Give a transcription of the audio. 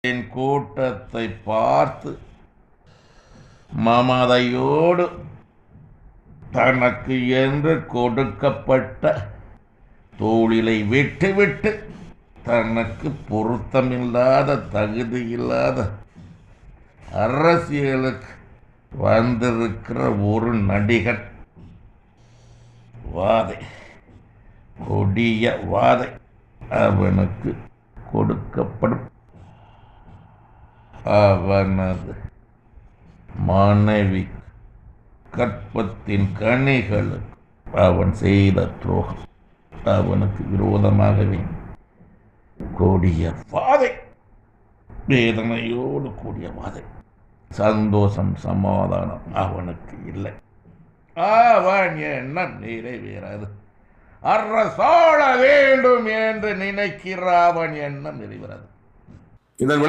என் கூட்டத்தை பார்த்து மமதையோடு தனக்கு என்று கொடுக்கப்பட்ட தொழிலை விட்டுவிட்டு தனக்கு பொருத்தமில்லாத தகுதியில்லாத அரசியலுக்கு வந்திருக்கிற ஒரு நடிகன் வாதை, கொடிய வாதை அவனுக்கு கொடுக்கப்படும். அவனது மனைவி கற்பத்தின் கனிகளுக்கு அவன் செய்த துரோகம் அவனுக்கு விரோதமாகவே கூடிய வாதை, வேதனையோடு கூடிய வாதை. சந்தோஷம் சமாதானம் அவனுக்கு இல்லை. அவன் எண்ணம் நிறைவேறாது. அரசாள வேண்டும் என்று நினைக்கிற அவன் எண்ணம் நிறைவேறாது. இதன்